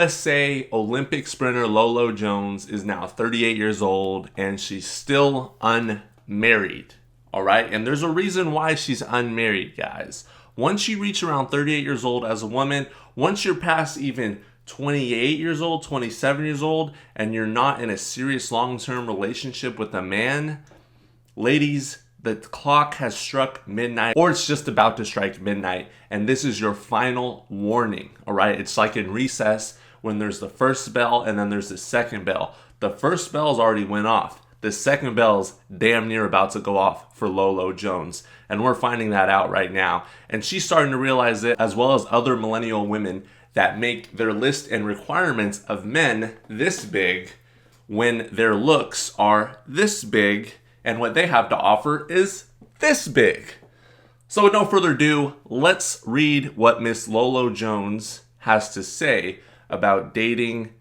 USA Olympic sprinter Lolo Jones is now 38 years old and she's still unmarried. All right. And there's a reason why she's unmarried, guys. Once you reach around 38 years old as a woman, once you're past even 28 years old, 27 years old, and you're not in a serious long-term relationship with a man, ladies, the clock has struck midnight, or it's just about to strike midnight, and this is your final warning, all right? It's like in recess when there's the first bell and then there's the second bell. The first bell's already went off. The second bell's damn near about to go off for Lolo Jones, and we're finding that out right now. And she's starting to realize it, as well as other millennial women that make their list and requirements of men this big when their looks are this big and what they have to offer is this big. So with no further ado, let's read what Miss Lolo Jones has to say about dating,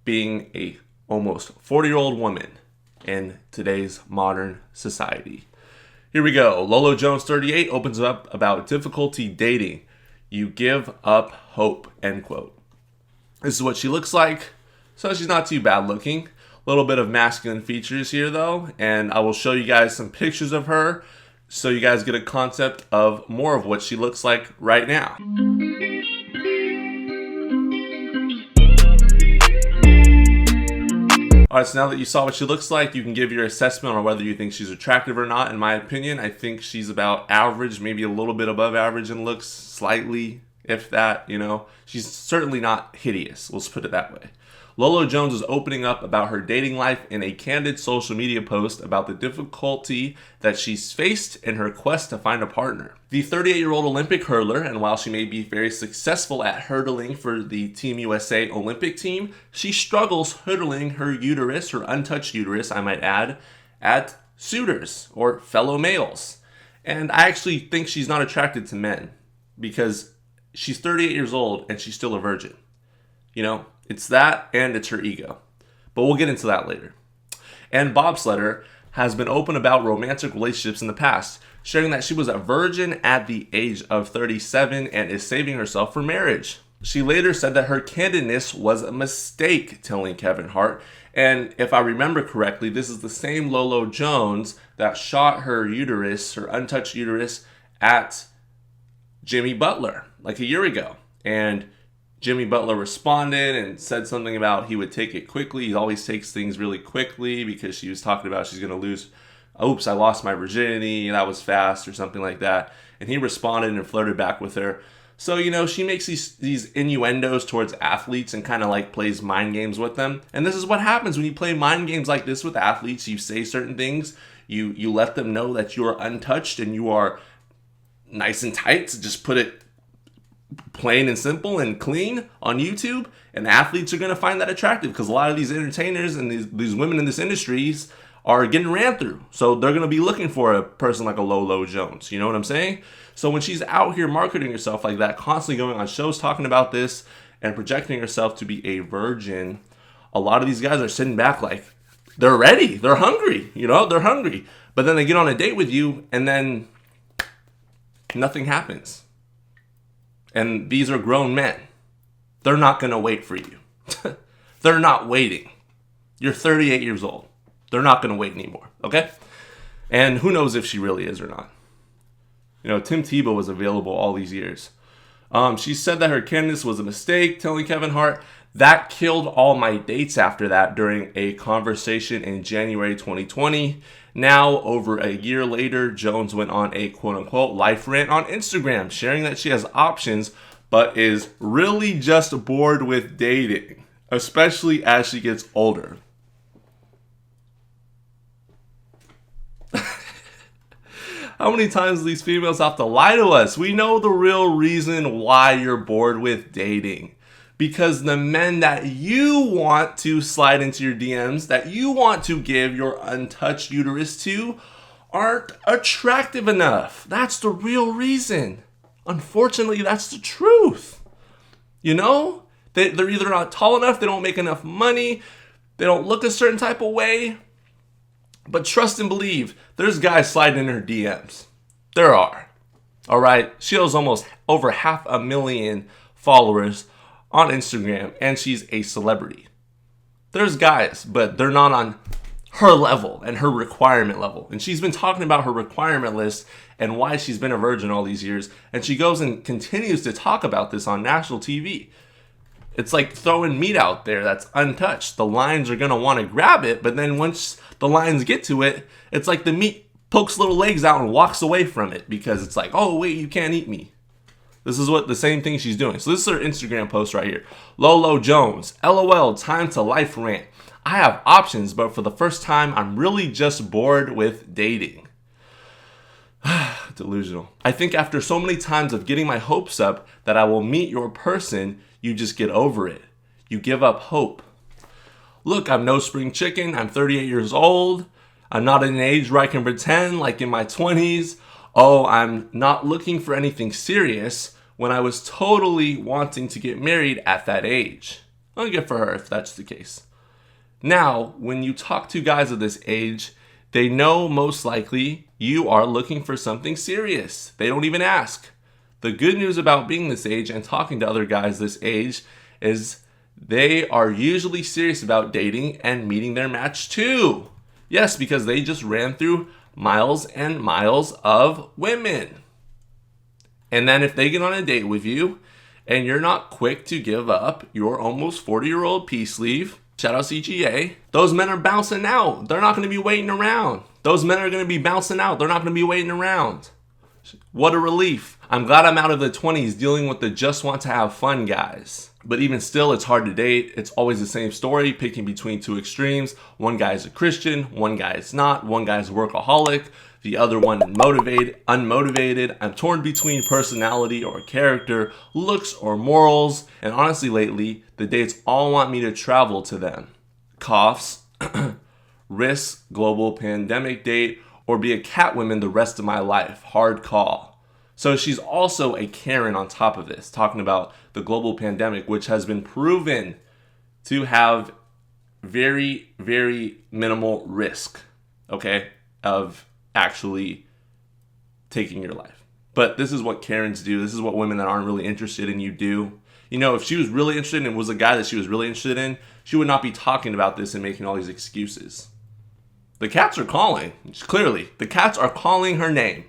being a almost 40-year-old woman in today's modern society. Here we go. Lolo Jones, 38, opens up about difficulty dating. You give up hope, end quote. This is what she looks like. So she's not too bad looking. A little bit of masculine features here though. And I will show you guys some pictures of her so you guys get a concept of more of what she looks like right now. Alright, so now that you saw what she looks like, you can give your assessment on whether you think she's attractive or not. In my opinion, I think she's about average, maybe a little bit above average in looks, slightly, if that, you know. She's certainly not hideous, let's put it that way. Lolo Jones is opening up about her dating life in a candid social media post about the difficulty that she's faced in her quest to find a partner. The 38-year-old Olympic hurdler, and while she may be very successful at hurdling for the Team USA Olympic team, she struggles hurdling her uterus, her untouched uterus, I might add, at suitors or fellow males. And I actually think she's not attracted to men because she's 38 years old and she's still a virgin. You know, it's that and it's her ego. But we'll get into that later. And Bobsledder has been open about romantic relationships in the past, sharing that she was a virgin at the age of 37 and is saving herself for marriage. She later said that her candidness was a mistake, telling Kevin Hart. And if I remember correctly, this is the same Lolo Jones that shot her uterus, her untouched uterus, at Jimmy Butler like a year ago. And Jimmy Butler responded and said something about he would take it quickly. He always takes things really quickly because she was talking about she's going to lose. Oops, I lost my virginity. That was fast or something like that. And he responded and flirted back with her. So, you know, she makes these innuendos towards athletes and kind of like plays mind games with them. And this is what happens when you play mind games like this with athletes. You say certain things. You let them know that you are untouched and you are nice and tight, to just put it plain and simple and clean on YouTube, and athletes are going to find that attractive because a lot of these entertainers and these women in this industries are getting ran through. So they're going to be looking for a person like a Lolo Jones. You know what I'm saying? So when she's out here marketing herself like that, constantly going on shows talking about this and projecting herself to be a virgin, a lot of these guys are sitting back like they're ready. They're hungry. You know, they're hungry. But then they get on a date with you and then nothing happens. And these are grown men. They're not going to wait for you. They're not waiting. You're 38 years old. They're not going to wait anymore, okay? And who knows if she really is or not. You know, Tim Tebow was available all these years. She said that her candidacy was a mistake, telling Kevin Hart. That killed all my dates after that during a conversation in January 2020. Now, over a year later, Jones went on a quote-unquote life rant on Instagram, sharing that she has options, but is really just bored with dating, especially as she gets older. How many times do these females have to lie to us? We know the real reason why you're bored with dating. Because the men that you want to slide into your DMs, that you want to give your untouched uterus to, aren't attractive enough. That's the real reason. Unfortunately, that's the truth. You know? They're either not tall enough, they don't make enough money, they don't look a certain type of way. But trust and believe, there's guys sliding in her DMs. There are. All right? She has almost over 500,000 followers on Instagram and she's a celebrity. There's guys, but they're not on her level and her requirement level. And she's been talking about her requirement list and why she's been a virgin all these years. And she goes and continues to talk about this on national TV. It's like throwing meat out there that's untouched. The lions are going to want to grab it, but then once the lions get to it, it's like the meat pokes little legs out and walks away from it because it's like, oh, wait, you can't eat me. This is what the same thing she's doing. So this is her Instagram post right here. Lolo Jones, LOL, time to life rant. I have options, but for the first time, I'm really just bored with dating. Delusional. I think after so many times of getting my hopes up that I will meet your person, you just get over it. You give up hope. Look, I'm no spring chicken. I'm 38 years old. I'm not at an age where I can pretend like in my 20s. Oh, I'm not looking for anything serious when I was totally wanting to get married at that age. I'll get for her if that's the case. Now, when you talk to guys of this age, they know most likely you are looking for something serious. They don't even ask. The good news about being this age and talking to other guys this age is they are usually serious about dating and meeting their match too. Yes, because they just ran through miles and miles of women. And then if they get on a date with you and you're not quick to give up your almost 40-year-old peace leave, shout out CGA, those men are bouncing out. They're not going to be waiting around. Those men are going to be bouncing out. They're not going to be waiting around. What a relief. I'm glad I'm out of the 20s dealing with the just want to have fun guys. But even still, it's hard to date. It's always the same story, picking between two extremes. One guy is a Christian, one guy is not. One guy is a workaholic, the other one unmotivated. I'm torn between personality or character, looks or morals. And honestly, lately, the dates all want me to travel to them. Coughs, risk global pandemic date, or be a catwoman the rest of my life. Hard call. So she's also a Karen on top of this, talking about the global pandemic, which has been proven to have very, very minimal risk, okay, of actually taking your life. But this is what Karens do. This is what women that aren't really interested in you do. You know, if she was really interested and was a guy that she was really interested in, she would not be talking about this and making all these excuses. The cats are calling, clearly. The cats are calling her name.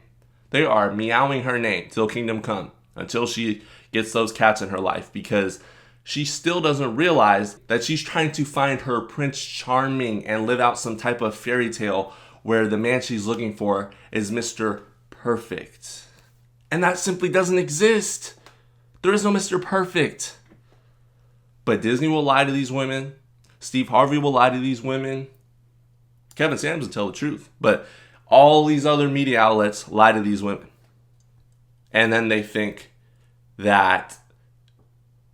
They are meowing her name till kingdom come, until she gets those cats in her life, because she still doesn't realize that she's trying to find her Prince Charming and live out some type of fairy tale where the man she's looking for is Mr. Perfect. And that simply doesn't exist. There is no Mr. Perfect. But Disney will lie to these women. Steve Harvey will lie to these women. Kevin Samuels will tell the truth. But all these other media outlets lie to these women. And then they think that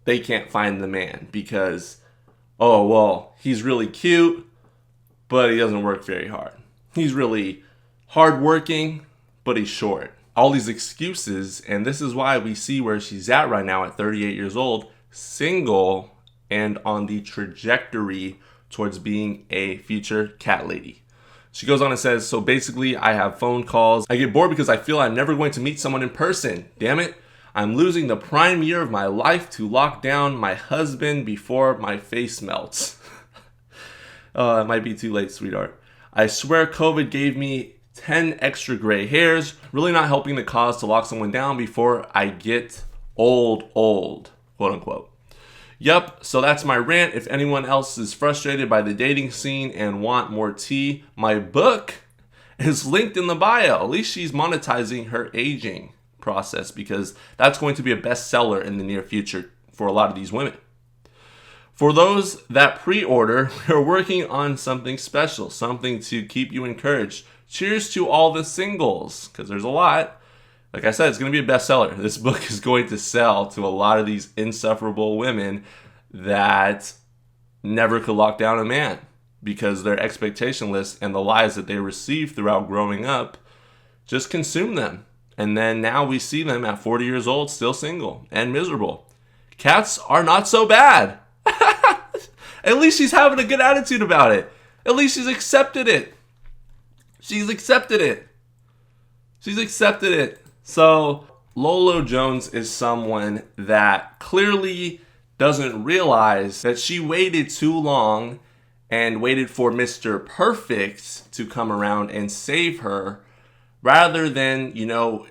they can't find the man because, oh, well, he's really cute, but he doesn't work very hard. He's really hardworking, but he's short. All these excuses, and this is why we see where she's at right now at 38 years old, single and on the trajectory towards being a future cat lady. She goes on and says, so basically I have phone calls. I get bored because I feel I'm never going to meet someone in person. Damn it. I'm losing the prime year of my life to lock down my husband before my face melts. It might be too late, sweetheart. I swear COVID gave me 10 extra gray hairs. Really not helping the cause to lock someone down before I get old, quote unquote. Yep, so that's my rant. If anyone else is frustrated by the dating scene and want more tea, my book is linked in the bio. At least she's monetizing her aging process, because that's going to be a bestseller in the near future for a lot of these women. For those that pre-order, we're working on something special, something to keep you encouraged. Cheers to all the singles, because there's a lot. Like I said, it's going to be a bestseller. This book is going to sell to a lot of these insufferable women that never could lock down a man because their expectation list and the lies that they received throughout growing up just consumed them. And then now we see them at 40 years old, still single and miserable. Cats are not so bad. At least she's having a good attitude about it. At least she's accepted it. She's accepted it. So Lolo Jones is someone that clearly doesn't realize that she waited too long and waited for Mr. Perfect to come around and save her, rather than,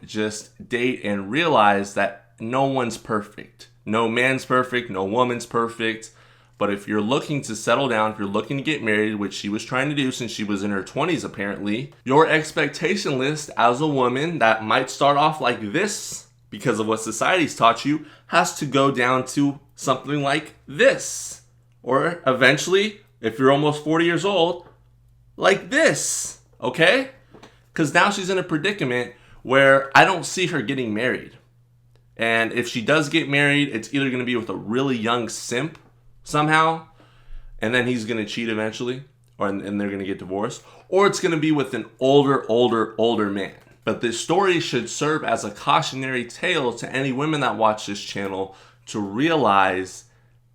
just date and realize that no one's perfect. No man's perfect, no woman's perfect. But if you're looking to settle down, if you're looking to get married, which she was trying to do since she was in her 20s apparently, your expectation list as a woman that might start off like this because of what society's taught you has to go down to something like this. Or eventually, if you're almost 40 years old, like this, okay? Because now she's in a predicament where I don't see her getting married. And if she does get married, it's either going to be with a really young simp somehow, and then he's going to cheat eventually, and they're going to get divorced, or it's going to be with an older man. But this story should serve as a cautionary tale to any women that watch this channel to realize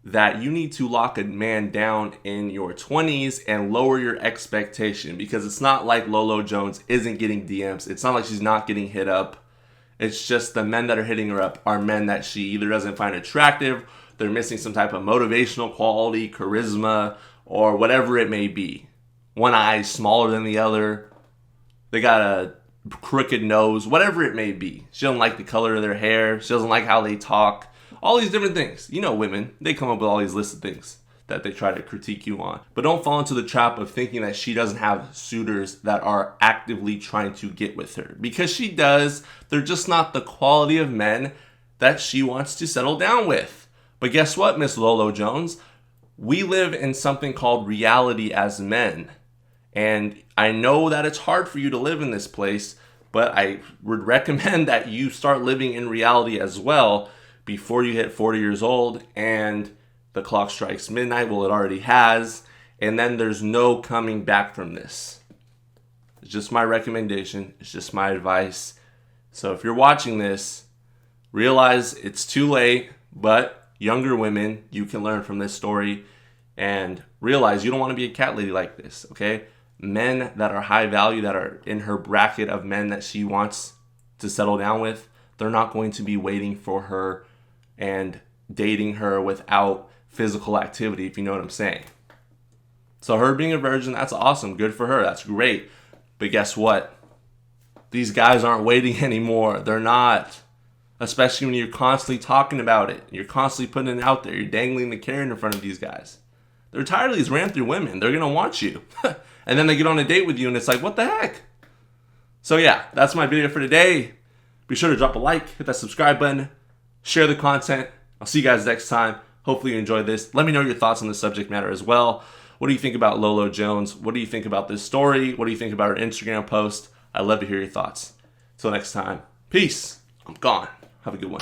that you need to lock a man down in your 20s and lower your expectation, because it's not like Lolo Jones isn't getting DMs. It's not like she's not getting hit up. It's just the men that are hitting her up are men that she either doesn't find attractive, they're missing some type of motivational quality, charisma, or whatever it may be. One eye smaller than the other. They got a crooked nose, whatever it may be. She doesn't like the color of their hair. She doesn't like how they talk. All these different things. Women, they come up with all these lists of things that they try to critique you on. But don't fall into the trap of thinking that she doesn't have suitors that are actively trying to get with her. Because she does. They're just not the quality of men that she wants to settle down with. But guess what, Miss Lolo Jones? We live in something called reality as men. And I know that it's hard for you to live in this place, but I would recommend that you start living in reality as well before you hit 40 years old and the clock strikes midnight. Well, it already has. And then there's no coming back from this. It's just my recommendation. It's just my advice. So if you're watching this, realize it's too late, but younger women, you can learn from this story and realize you don't want to be a cat lady like this, okay? Men that are high value, that are in her bracket of men that she wants to settle down with, they're not going to be waiting for her and dating her without physical activity, if you know what I'm saying. So her being a virgin, that's awesome. Good for her. That's great. But guess what? These guys aren't waiting anymore. They're not. Especially when you're constantly talking about it. You're constantly putting it out there. You're dangling the carrot in front of these guys. They're tired of these ran through women. They're going to want you. And then they get on a date with you and it's like, what the heck? So yeah, that's my video for today. Be sure to drop a like, hit that subscribe button, share the content. I'll see you guys next time. Hopefully you enjoyed this. Let me know your thoughts on the subject matter as well. What do you think about Lolo Jones? What do you think about this story? What do you think about her Instagram post? I'd love to hear your thoughts. Till next time, peace. I'm gone. Have a good one.